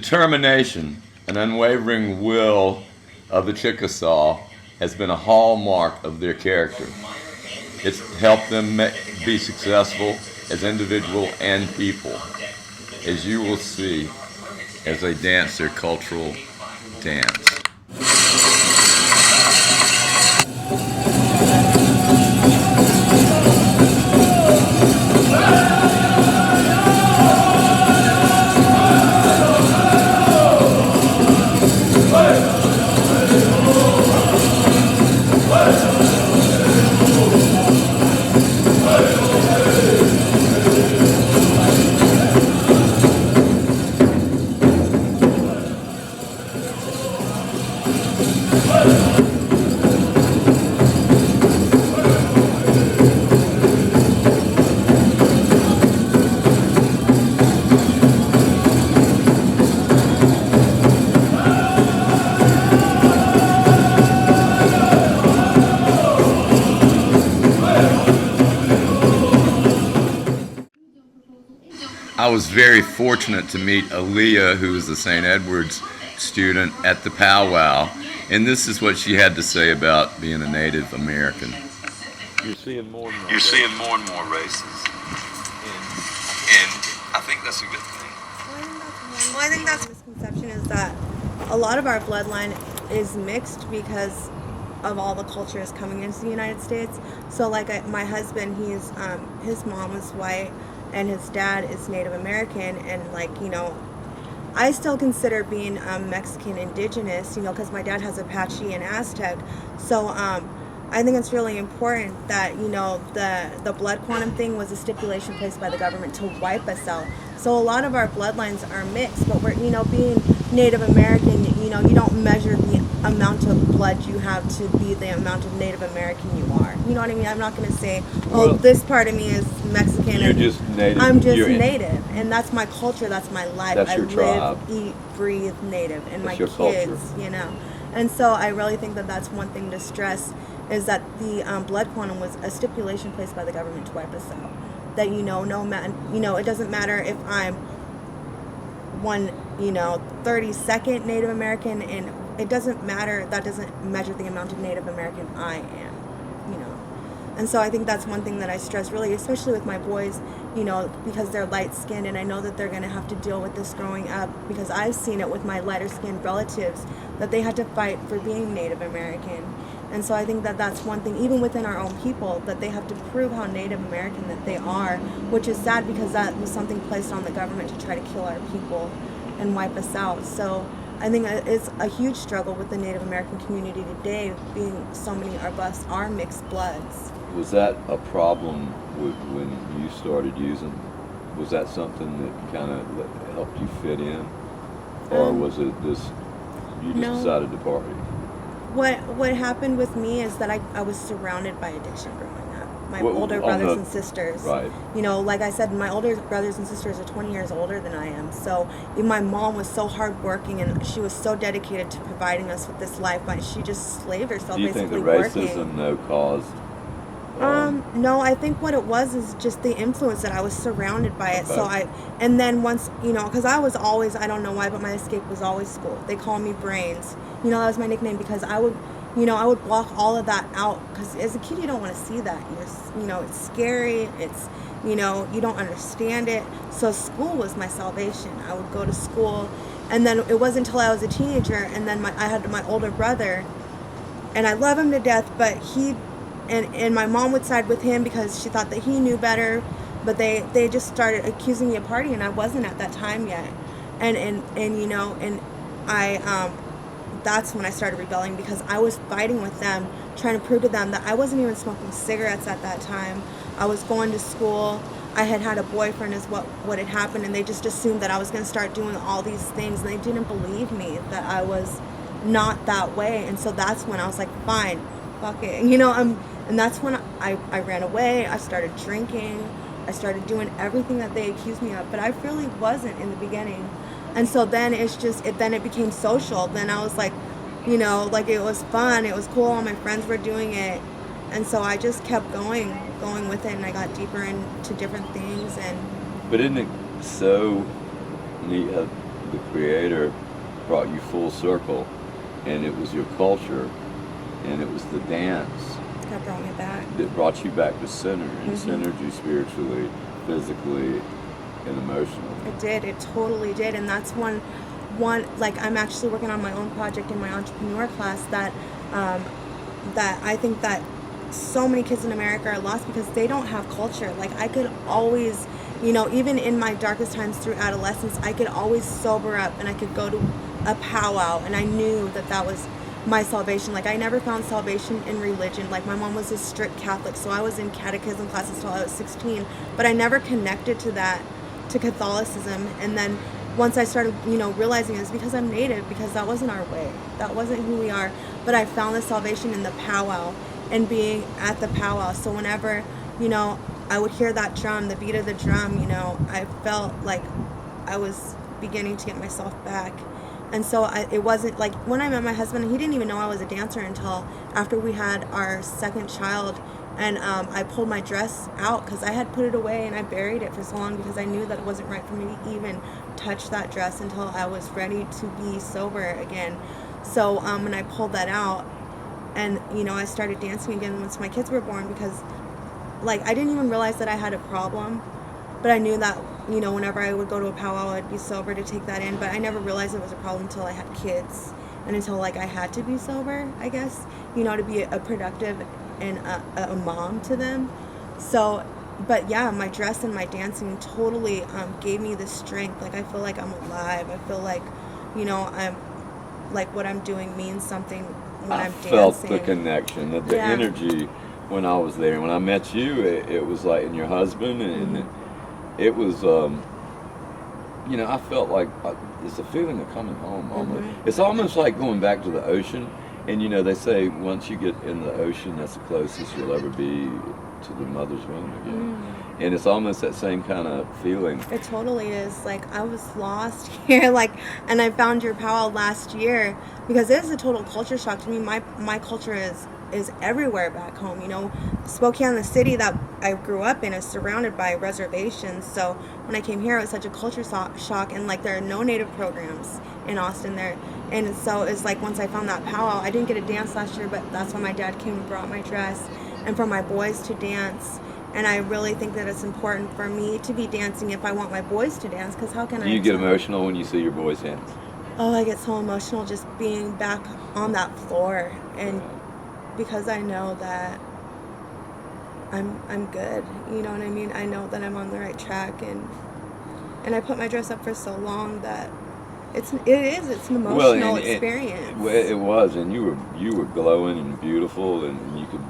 Determination, an unwavering will of the Chickasaw has been a hallmark of their character. It's helped them be successful as individual and people, as you will see as they dance their cultural dance. I was very fortunate to meet Alea, who is a St. Edward's student, at the powwow, and this is what she had to say about being a Native American. You're seeing more and more. Races, and I think that's a good thing. Well, I think that's a misconception, is that a lot of our bloodline is mixed because of all the cultures coming into the United States. So like my husband, his mom was white and his dad is Native American, and I still consider being Mexican indigenous, because my dad has Apache and Aztec. So I think it's really important that the blood quantum thing was a stipulation placed by the government to wipe us out. So a lot of our bloodlines are mixed, but we're being Native American, you don't measure the amount of blood you have to be the amount of Native American you are. You know what I mean? I'm not going to say, this part of me is Mexican. You're just Native. I'm just Native, and that's my culture. That's my life. That's your live, tribe. Eat, breathe Native, and that's my your kids, culture. And so I really think that that's one thing to stress, is that the blood quantum was a stipulation placed by the government to wipe us out. That it doesn't matter if I'm 32nd Native American, and it doesn't matter. That doesn't measure the amount of Native American I am. And so I think that's one thing that I stress, really, especially with my boys, because they're light skinned, and I know that they're going to have to deal with this growing up, because I've seen it with my lighter skinned relatives, that they had to fight for being Native American. And so I think that that's one thing, even within our own people, that they have to prove how Native American that they are, which is sad, because that was something placed on the government to try to kill our people and wipe us out. So I think it's a huge struggle with the Native American community today, being so many of us are mixed bloods. Was that a problem when you started using? Was that something that kind of helped you fit in, or was it just you just decided to party? What happened with me is that I was surrounded by addiction growing up. My older brothers and sisters. Right. Like I said, my older brothers and sisters are 20 years older than I am. So my mom was so hardworking, and she was so dedicated to providing us with this life. But she just slaved herself, basically working. Do you think the racism caused? No, I think what it was is just the influence that I was surrounded by it. Okay. So and then once, because I was always, I don't know why, but my escape was always school. They call me Brains. That was my nickname, because I would block all of that out, because as a kid you don't want to see that. It's scary. It's, you don't understand it. So school was my salvation. I would go to school, and then it wasn't until I was a teenager, and then I had my older brother, and I love him to death, but he. And my mom would side with him because she thought that he knew better, but they just started accusing me of partying, and I wasn't at that time yet, and I that's when I started rebelling, because I was fighting with them, trying to prove to them that I wasn't even smoking cigarettes at that time. I was going to school. I had a boyfriend is what had happened, and they just assumed that I was going to start doing all these things, and they didn't believe me that I was not that way. And so that's when I was like, fine, fuck it, and that's when I ran away. I started drinking. I started doing everything that they accused me of, but I really wasn't in the beginning. And so then it became social. Then I was like, it was fun. It was cool. All my friends were doing it. And so I just kept going with it, and I got deeper into different things. But isn't it so neat? the Creator brought you full circle, and it was your culture, and it was the dance That brought me back. that brought you back to center and Mhm. centered you spiritually, physically, and emotionally. It did. It totally did. And that's one like I'm actually working on my own project in my entrepreneur class that I think that so many kids in America are lost because they don't have culture. Like I could always, even in my darkest times through adolescence, I could always sober up and I could go to a powwow and I knew that that was my salvation. Like I never found salvation in religion. Like my mom was a strict Catholic, so I was in catechism classes till I was 16, but I never connected to that, to Catholicism. And then once I started, realizing it's because I'm Native, because that wasn't our way. That wasn't who we are. But I found the salvation in the powwow and being at the powwow. So whenever, I would hear that drum, the beat of the drum, I felt like I was beginning to get myself back. And so it wasn't like when I met my husband, he didn't even know I was a dancer until after we had our second child. And I pulled my dress out because I had put it away and I buried it for so long because I knew that it wasn't right for me to even touch that dress until I was ready to be sober again. So when I pulled that out and, I started dancing again once my kids were born because, like, I didn't even realize that I had a problem. But I knew that, whenever I would go to a powwow, I'd be sober to take that in. But I never realized it was a problem until I had kids and until, like, I had to be sober, I guess, to be a productive and a mom to them. So, but yeah, my dress and my dancing totally gave me the strength. Like I feel like I'm alive. I feel like, I'm like what I'm doing means something when I'm dancing. I felt the connection, the Yeah. energy when I was there. When I met you, it was like, and your husband, and it was, I felt like it's a feeling of coming home almost. It's almost like going back to the ocean. And they say once you get in the ocean, that's the closest you'll ever be to the mother's womb again. And it's almost that same kind of feeling. It totally is. Like I was lost here, and I found your powwow last year because it is a total culture shock to me. My culture is everywhere back home. Spokane, the city that I grew up in, is surrounded by reservations. So when I came here, it was such a culture shock, and like there are no Native programs in Austin there. And so it's like once I found that powwow, I didn't get a dance last year, but that's when my dad came and brought my dress and for my boys to dance. And I really think that it's important for me to be dancing if I want my boys to dance, because how can I? Do you get emotional when you see your boys dance? Oh, I get so emotional just being back on that floor, and because I know that I'm good. You know what I mean? I know that I'm on the right track, and I put my dress up for so long that it's an emotional experience. It was, and you were glowing and beautiful, and you could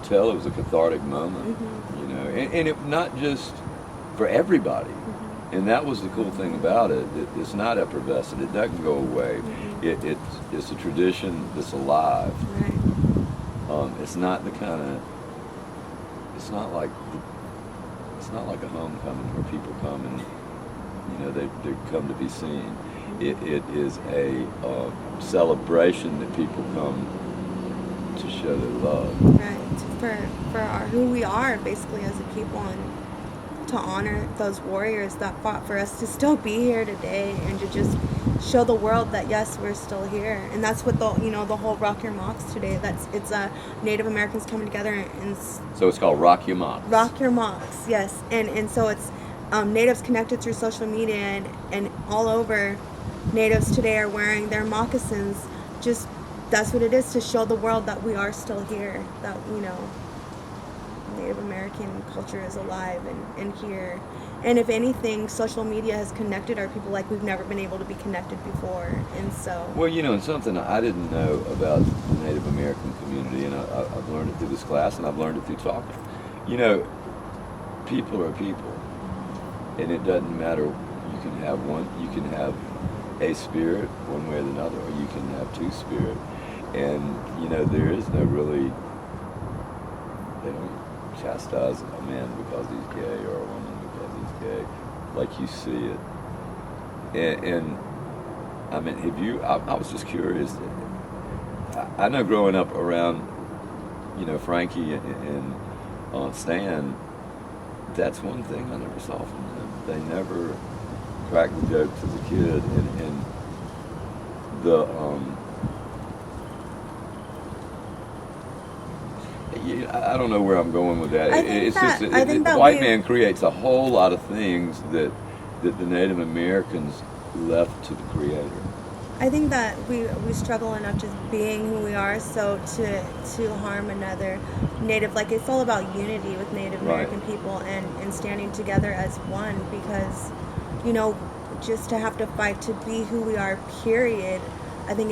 tell it was a cathartic moment, and it not just for everybody. And that was the cool thing about it. It's not effervescent. It doesn't go away. It's a tradition that's alive. Right. It's not the kind of. It's not like a homecoming where people come and they come to be seen. It is a celebration that people come to show their love. Right. For who we are basically as a people, and to honor those warriors that fought for us to still be here today, and to just show the world that yes, we're still here. And that's what the whole Rock Your Mocks today. It's Native Americans coming together and so it's called Rock Your Mocks. Rock Your Mocks, yes. And so it's Natives connected through social media, and all over Natives today are wearing their moccasins. Just that's what it is, to show the world that we are still here, that Native American culture is alive and here. And if anything, social media has connected our people like we've never been able to be connected before. And so and something I didn't know about the Native American community, and I've learned it through this class, and I've learned it through talking. People are people, and it doesn't matter. You can have a spirit one way or another, or you can have two spirit. And there is no really. They don't chastise a man because he's gay or a woman because he's gay, like you see it. And I mean, I was just curious. I know growing up around, Frankie and Stan, that's one thing I never saw from them. They never crack the joke to the kid, and the I don't know where I'm going with that. I think It's that- just I think the that white we- man creates a whole lot of things that the Native Americans left to the Creator. I think that we struggle enough just being who we are, so to harm another Native, like it's all about unity with Native Right. American people and standing together as one, because just to have to fight to be who we are, period. I think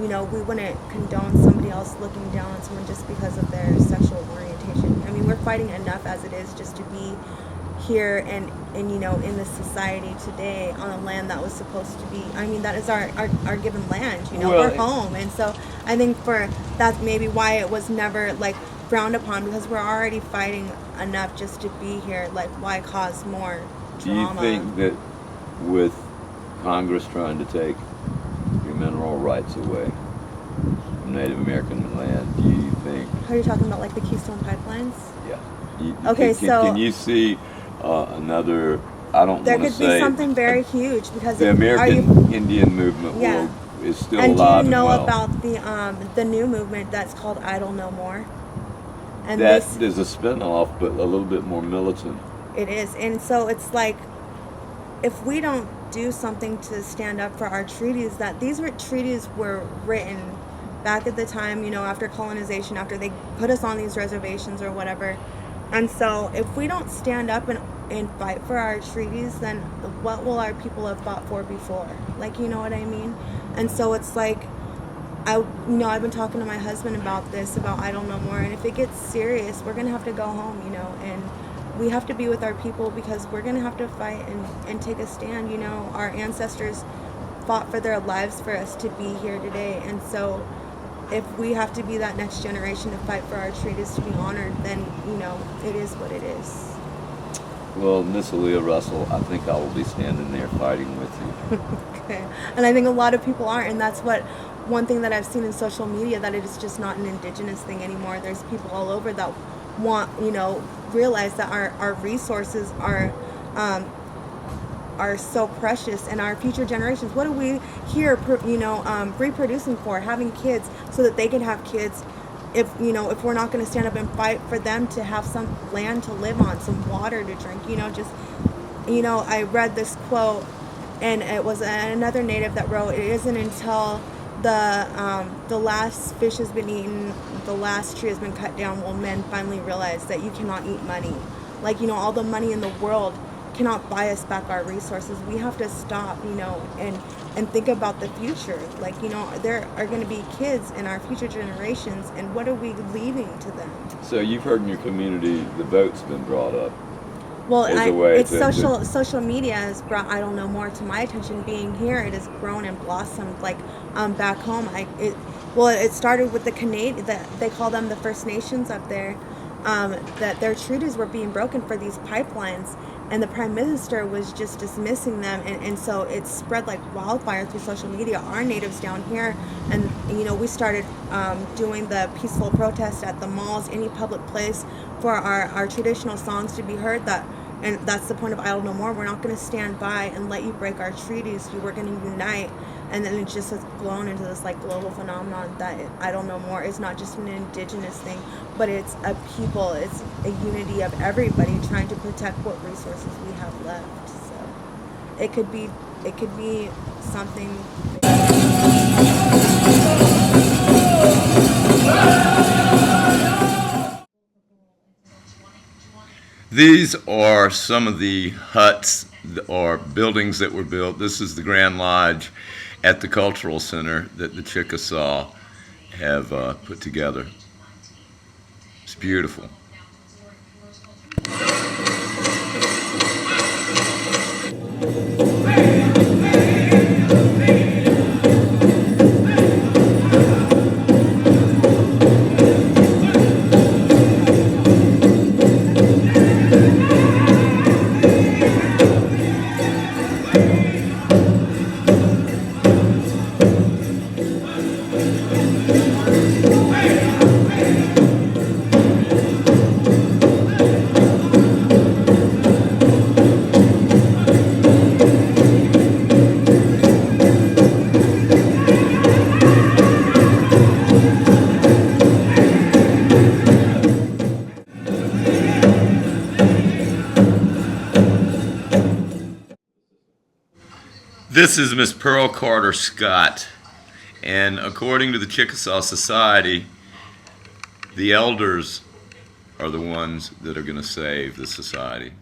we wouldn't condone somebody else looking down on someone just because of their sexual orientation. I mean, we're fighting enough as it is just to be here and in this society today on a land that was supposed to be, I mean, that is our given land, Well, we're home. And so I think that's maybe why it was never like frowned upon, because we're already fighting enough just to be here. Like, why cause more Do you drama? think that with Congress trying to take your mineral rights away from Native American land, do you think? Are you talking about like the Keystone pipelines? Yeah. Okay, can you see another? I don't There want to could be say something very huge, because the are American you, Indian movement Yeah. is still and do alive you know and well. about the new movement that's called Idle No More? And That this, is a spin-off, but a little bit more militant. it is. And so it's like, if we don't do something to stand up for our treaties, that treaties were written back at the time, after colonization, after they put us on these reservations or whatever. And so if we don't stand up and fight for our treaties, then what will our people have fought for before? Like, you know what I mean? And so it's like, I've been talking to my husband about this, about I Don't Know More, and if it gets serious, we're going to have to go home, and we have to be with our people, because we're going to have to fight and take a stand. Our ancestors fought for their lives for us to be here today, and so if we have to be that next generation to fight for our treaties to be honored, then it is what it is. Well, Miss Alea Russell, I think I will be standing there fighting with you. Okay. And I think a lot of people aren't, and that's one thing that I've seen in social media, that it is just not an indigenous thing anymore. There's people all over that want, realize that our resources are so precious, and our future generations. What are we here, reproducing for? Having kids so that they can have kids. If we're not going to stand up and fight for them to have some land to live on, some water to drink, I read this quote, and it was another Native that wrote, "It isn't until the last fish has been eaten, the last tree has been cut down, will men finally realize that you cannot eat money. Like, all the money in the world cannot buy us back our resources. We have to stop, and think about the future. Like, there are going to be kids in our future generations, and what are we leaving to them?" So you've heard in your community the vote's been brought up. Well, As a way it's to- social media has brought I Don't Know More to my attention. Being here, it has grown and blossomed. Like, back home, it started with the Canadian, that they call them the First Nations up there, that their treaties were being broken for these pipelines, and the Prime Minister was just dismissing them, and so it spread like wildfire through social media. Our natives down here, and we started doing the peaceful protest at the malls, any public place, for our traditional songs to be heard. And that's the point of I Don't Know More. We're not going to stand by and let you break our treaties. We're going to unite. And then it just has grown into this like global phenomenon that I Don't Know More is not just an indigenous thing, but it's a people, it's a unity of everybody trying to protect what resources we have left. So it could be something. These are some of the huts or buildings that were built. This is the Grand Lodge at the Cultural Center that the Chickasaw have put together. It's beautiful. This is Miss Pearl Carter Scott, and according to the Chickasaw Society, the elders are the ones that are going to save the society.